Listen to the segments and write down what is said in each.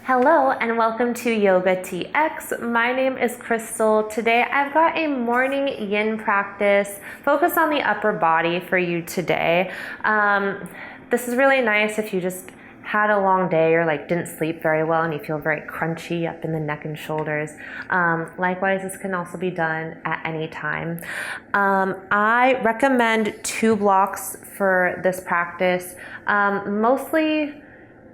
Hello and welcome to Yoga TX. My name is Crystal. Today I've got a morning yin practice focused on the upper body for you today. This is really nice if you just had a long day or didn't sleep very well and you feel very crunchy up in the neck and shoulders. Likewise, this can also be done at any time. I recommend 2 blocks for this practice.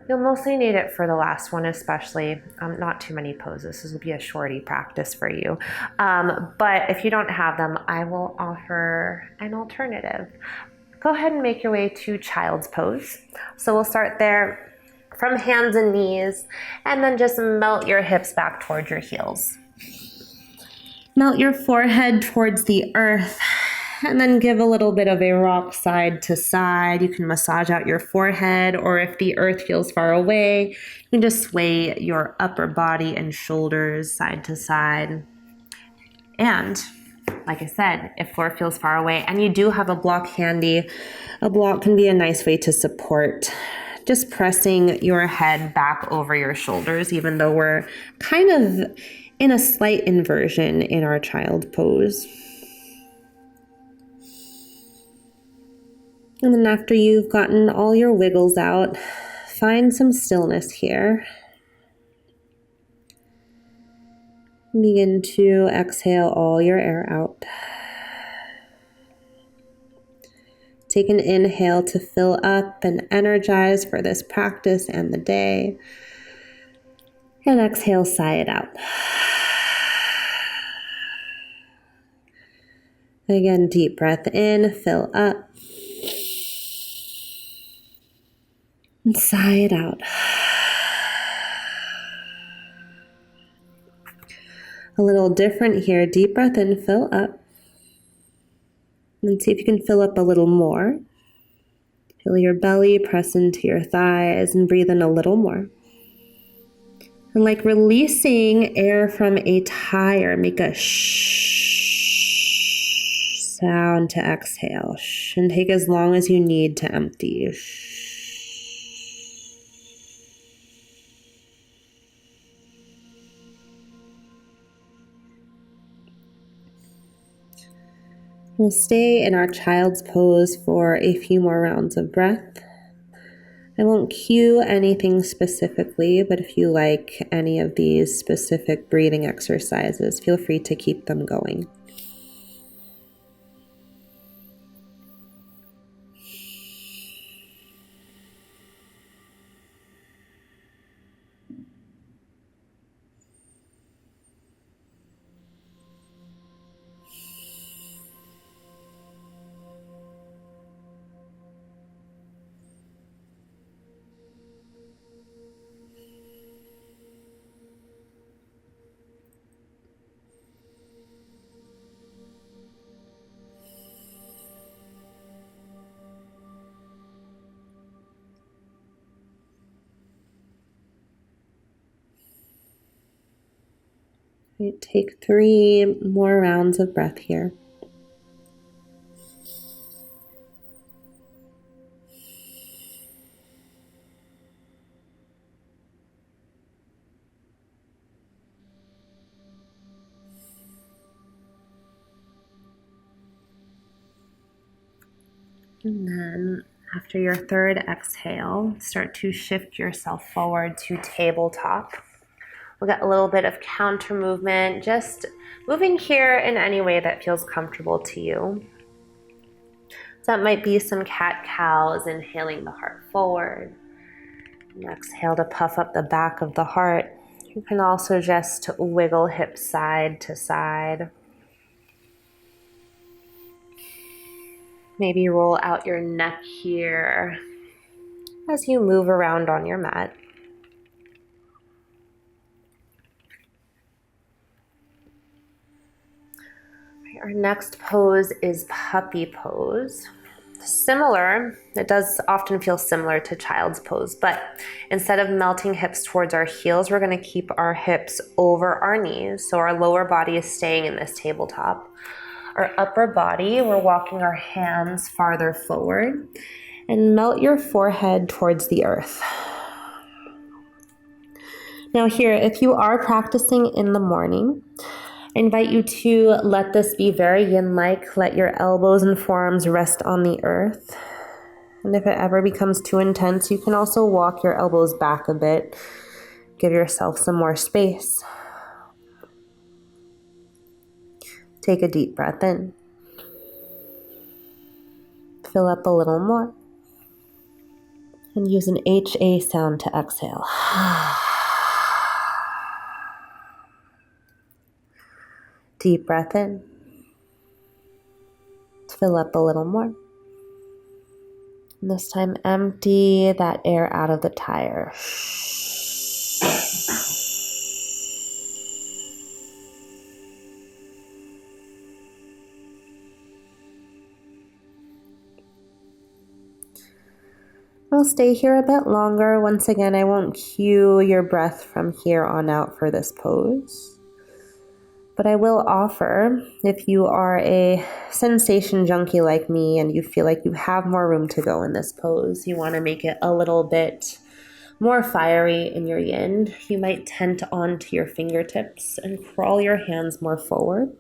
You'll mostly need it for the last one, especially. Not too many poses. This will be a shorty practice for you. But if you don't have them, I will offer an alternative. Go ahead and make your way to child's pose. So we'll start there from hands and knees, and then just melt your hips back towards your heels. Melt your forehead towards the earth. And then give a little bit of a rock side to side. You can massage out your forehead, or if the earth feels far away, you can just sway your upper body and shoulders side to side. And like I said, if floor feels far away and you do have a block handy, a block can be a nice way to support. Just pressing your head back over your shoulders, even though we're kind of in a slight inversion in our child pose. And then after you've gotten all your wiggles out, find some stillness here. Begin to exhale all your air out. Take an inhale to fill up and energize for this practice and the day. And exhale, sigh it out. Again, deep breath in, fill up. And sigh it out. A little different here. Deep breath in, fill up. And see if you can fill up a little more. Feel your belly press into your thighs and breathe in a little more. And like releasing air from a tire, make a shh sound to exhale. And take as long as you need to empty. We'll stay in our child's pose for a few more rounds of breath. I won't cue anything specifically, but if you like any of these specific breathing exercises, feel free to keep them going. Take 3 more rounds of breath here. And then after your third exhale, start to shift yourself forward to tabletop. We'll get a little bit of counter movement, just moving here in any way that feels comfortable to you. So that might be some cat-cows, inhaling the heart forward. And exhale to puff up the back of the heart. You can also just wiggle hips side to side. Maybe roll out your neck here as you move around on your mat. Our next pose is puppy pose. Similar, it does often feel similar to child's pose, but instead of melting hips towards our heels, we're going to keep our hips over our knees. So our lower body is staying in this tabletop. Our upper body, we're walking our hands farther forward, and melt your forehead towards the earth. Now here, if you are practicing in the morning, I invite you to let this be very yin-like. Let your elbows and forearms rest on the earth. And if it ever becomes too intense, you can also walk your elbows back a bit. Give yourself some more space. Take a deep breath in. Fill up a little more. And use an HA sound to exhale. Deep breath in. Fill up a little more. And this time, empty that air out of the tire. I'll stay here a bit longer. Once again, I won't cue your breath from here on out for this pose. But I will offer, if you are a sensation junkie like me and you feel like you have more room to go in this pose, you want to make it a little bit more fiery in your yin, you might tent onto your fingertips and crawl your hands more forward.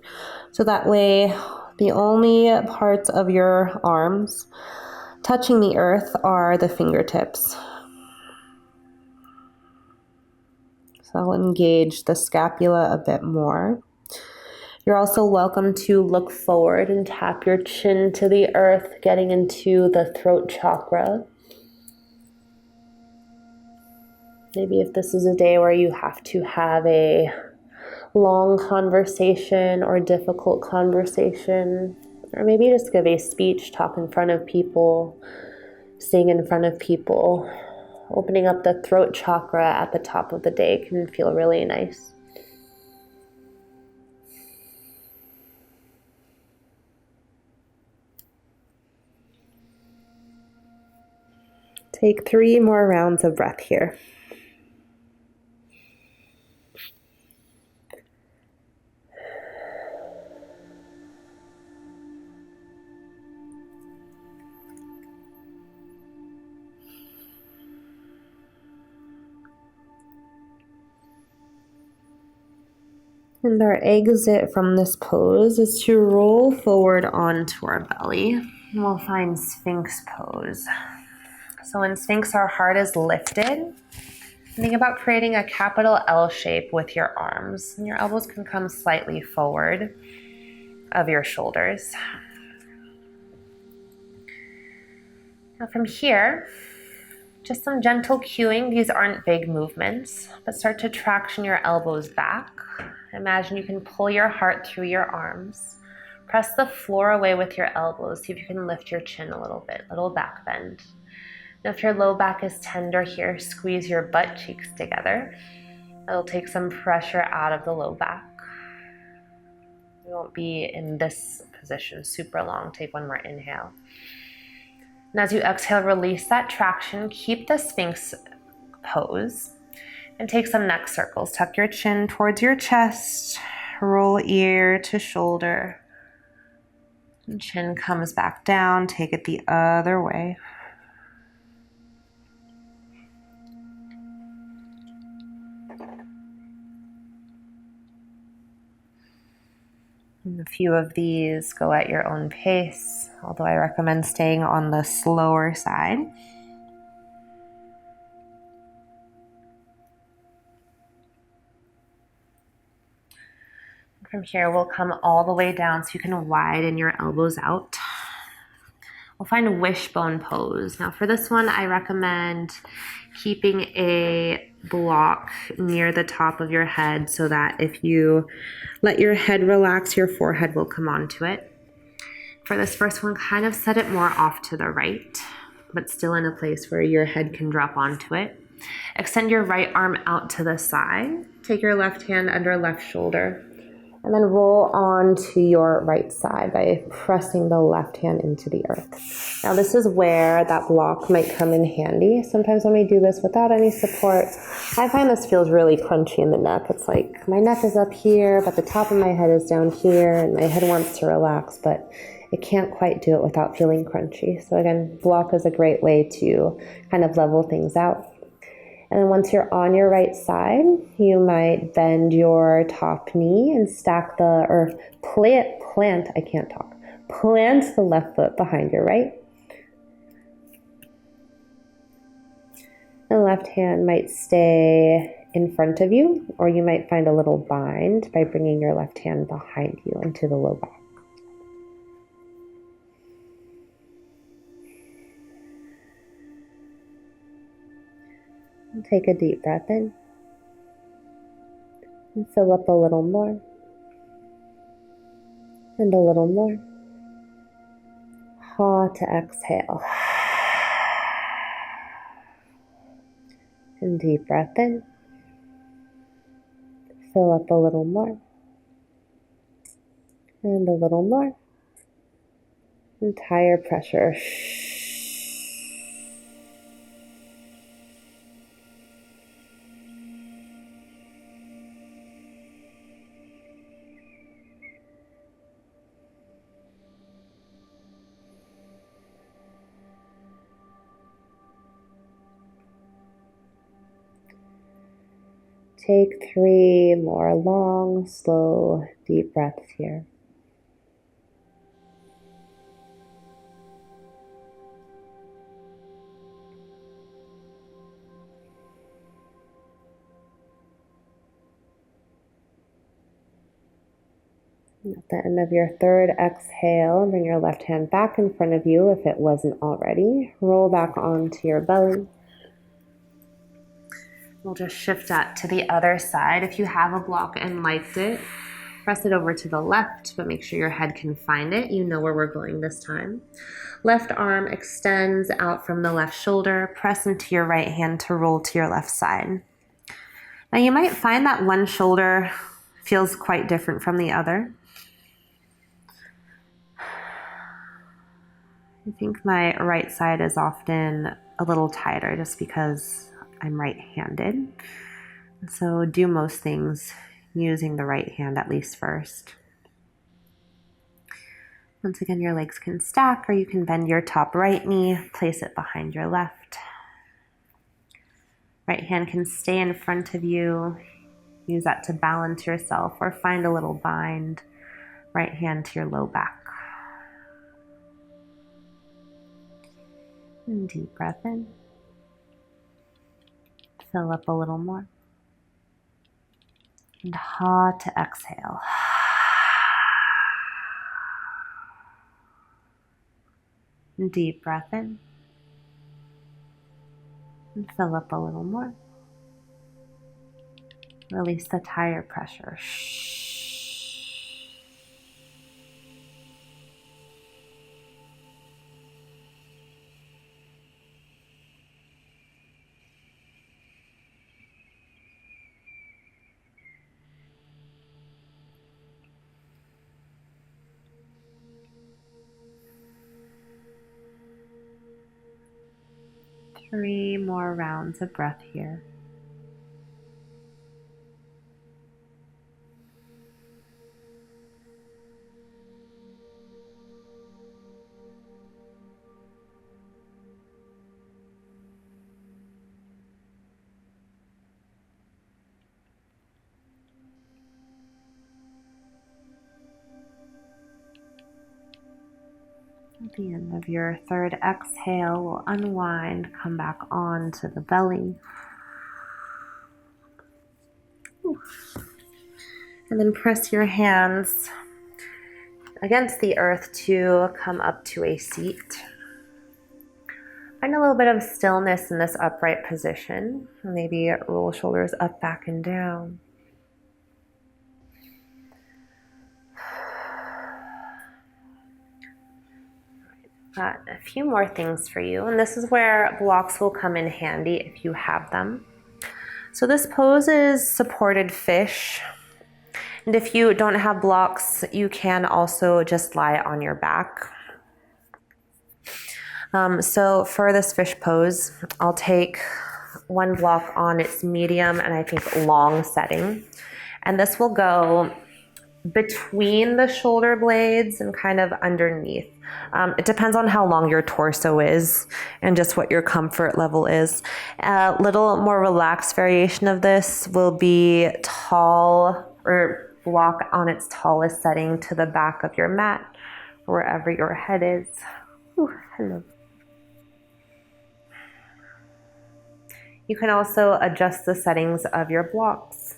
So that way, the only parts of your arms touching the earth are the fingertips. So I'll engage the scapula a bit more. You're also welcome to look forward and tap your chin to the earth, getting into the throat chakra. Maybe if this is a day where you have to have a long conversation or difficult conversation, or maybe just give a speech, talk in front of people, sing in front of people, opening up the throat chakra at the top of the day can feel really nice. Take 3 more rounds of breath here. And our exit from this pose is to roll forward onto our belly. And we'll find Sphinx pose. So in Sphinx, our heart is lifted. Think about creating a capital L shape with your arms. And your elbows can come slightly forward of your shoulders. Now from here, just some gentle cueing. These aren't big movements, but start to traction your elbows back. Imagine you can pull your heart through your arms. Press the floor away with your elbows. See if you can lift your chin a little bit, little back bend. Now if your low back is tender here, squeeze your butt cheeks together. It'll take some pressure out of the low back. You won't be in this position super long. Take one more inhale. And as you exhale, release that traction. Keep the Sphinx pose. And take some neck circles. Tuck your chin towards your chest. Roll ear to shoulder. And chin comes back down. Take it the other way. And a few of these go at your own pace, although I recommend staying on the slower side. From here, we'll come all the way down so you can widen your elbows out. We'll find Wishbone pose. Now for this one, I recommend keeping a block near the top of your head so that if you let your head relax, your forehead will come onto it. For this first one, kind of set it more off to the right, but still in a place where your head can drop onto it. Extend your right arm out to the side. Take your left hand under left shoulder. And then roll on to your right side by pressing the left hand into the earth. Now this is where that block might come in handy. Sometimes when we do this without any support, I find this feels really crunchy in the neck. It's like my neck is up here, but the top of my head is down here, and my head wants to relax, but it can't quite do it without feeling crunchy. So again, block is a great way to kind of level things out. And once you're on your right side, you might bend your top knee and stack or plant the left foot behind your right. The left hand might stay in front of you, or you might find a little bind by bringing your left hand behind you into the low back. And take a deep breath in and fill up a little more and a little more. To exhale. And deep breath in. Fill up a little more. And a little more. And tire pressure. Take 3 more long, slow, deep breaths here. And at the end of your third exhale, bring your left hand back in front of you if it wasn't already. Roll back onto your belly. We'll just shift that to the other side. If you have a block and liked it, press it over to the left, but make sure your head can find it. You know where we're going this time. Left arm extends out from the left shoulder. Press into your right hand to roll to your left side. Now you might find that one shoulder feels quite different from the other. I think my right side is often a little tighter just because I'm right-handed. So do most things using the right hand at least first. Once again, your legs can stack, or you can bend your top right knee, place it behind your left. Right hand can stay in front of you. Use that to balance yourself or find a little bind. Right hand to your low back. And deep breath in. Fill up a little more. And to exhale. And deep breath in. And fill up a little more. Release the tire pressure. 3 more rounds of breath here. At the end of your third exhale, we'll unwind, come back onto the belly. And then press your hands against the earth to come up to a seat. Find a little bit of stillness in this upright position. Maybe roll shoulders up, back, and down. Got a few more things for you, and this is where blocks will come in handy if you have them. So this pose is supported fish, and if you don't have blocks, you can also just lie on your back. So for this fish pose, I'll take one block on its medium and I think long setting, and this will go between the shoulder blades and kind of underneath. It depends on how long your torso is and just what your comfort level is. A little more relaxed variation of this will be tall, or block on its tallest setting to the back of your mat, wherever your head is. Ooh, hello. You can also adjust the settings of your blocks.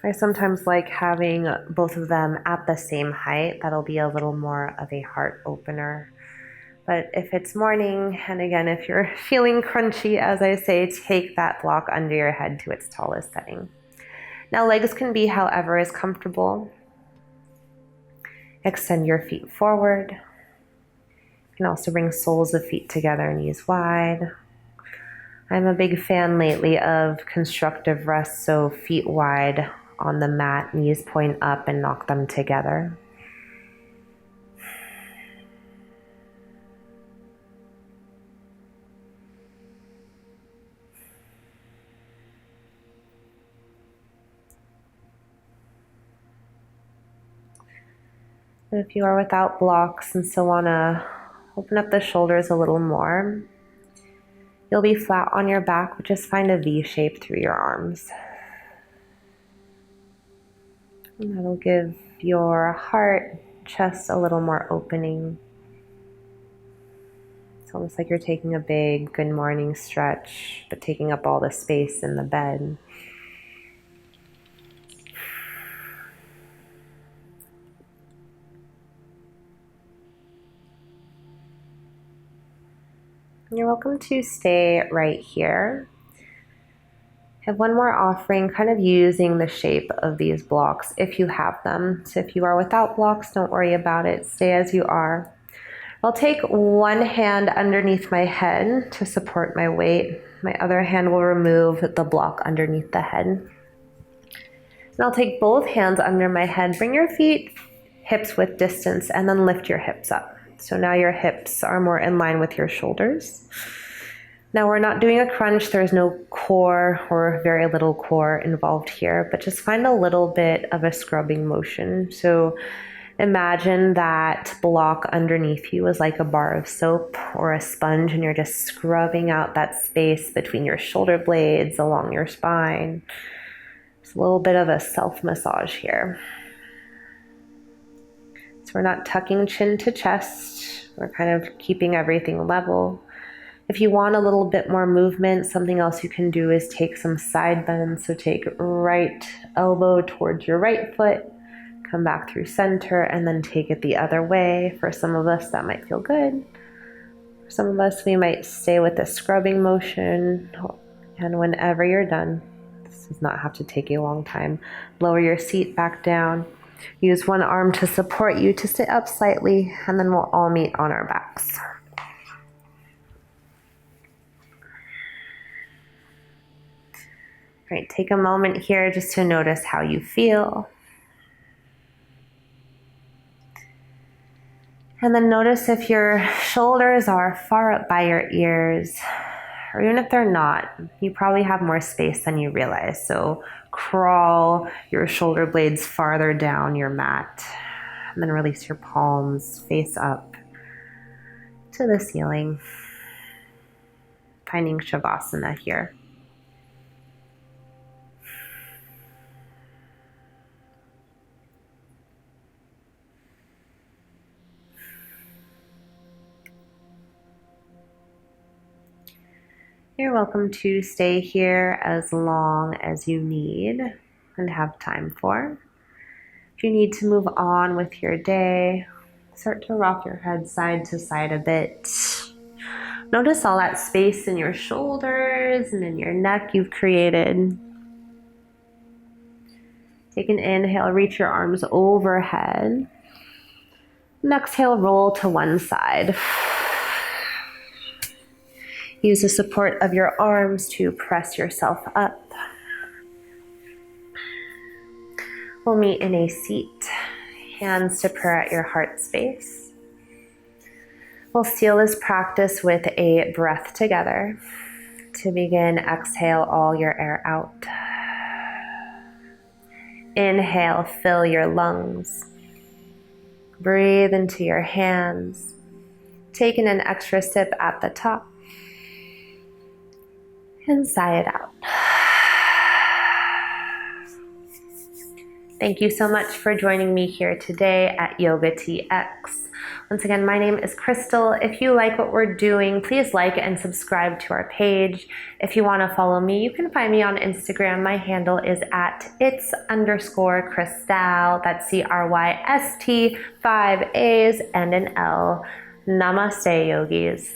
I sometimes like having both of them at the same height. That'll be a little more of a heart opener. But if it's morning, and again, if you're feeling crunchy, as I say, take that block under your head to its tallest setting. Now legs can be however is comfortable. Extend your feet forward. You can also bring soles of feet together, knees wide. I'm a big fan lately of constructive rest, so feet wide on the mat, knees point up, and knock them together. And if you are without blocks and still want to open up the shoulders a little more, you'll be flat on your back, but just find a V shape through your arms. And that'll give your heart, chest a little more opening. It's almost like you're taking a big good morning stretch, but taking up all the space in the bed. You're welcome to stay right here. I have one more offering, kind of using the shape of these blocks if you have them. So if you are without blocks, don't worry about it. Stay as you are. I'll take one hand underneath my head to support my weight. My other hand will remove the block underneath the head. And I'll take both hands under my head. Bring your feet hips width distance and then lift your hips up. So now your hips are more in line with your shoulders. Now we're not doing a crunch. There's no core or very little core involved here, but just find a little bit of a scrubbing motion. So imagine that block underneath you is like a bar of soap or a sponge, and you're just scrubbing out that space between your shoulder blades, along your spine. It's a little bit of a self-massage here. So we're not tucking chin to chest. We're kind of keeping everything level. If you want a little bit more movement, something else you can do is take some side bends. So take right elbow towards your right foot, come back through center, and then take it the other way. For some of us, that might feel good. For some of us, we might stay with the scrubbing motion. And whenever you're done, this does not have to take a long time, lower your seat back down. Use one arm to support you to sit up slightly, and then we'll all meet on our backs. All right, take a moment here just to notice how you feel. And then notice if your shoulders are far up by your ears, or even if they're not, you probably have more space than you realize. So crawl your shoulder blades farther down your mat, and then release your palms face up to the ceiling, finding Shavasana here. You're welcome to stay here as long as you need and have time for. If you need to move on with your day, start to rock your head side to side a bit. Notice all that space in your shoulders and in your neck you've created. Take an inhale, reach your arms overhead. And exhale, roll to one side. Use the support of your arms to press yourself up. We'll meet in a seat, hands to prayer at your heart space. We'll seal this practice with a breath together. To begin, exhale all your air out. Inhale, fill your lungs. Breathe into your hands. Taking an extra sip at the top. And sigh it out. Thank you so much for joining me here today at Yoga TX. Once again, my name is Crystal. If you like what we're doing, please like and subscribe to our page. If you want to follow me, you can find me on Instagram. My handle is at its_Crystal. That's CRYST, 5 A's and an L. Namaste, yogis.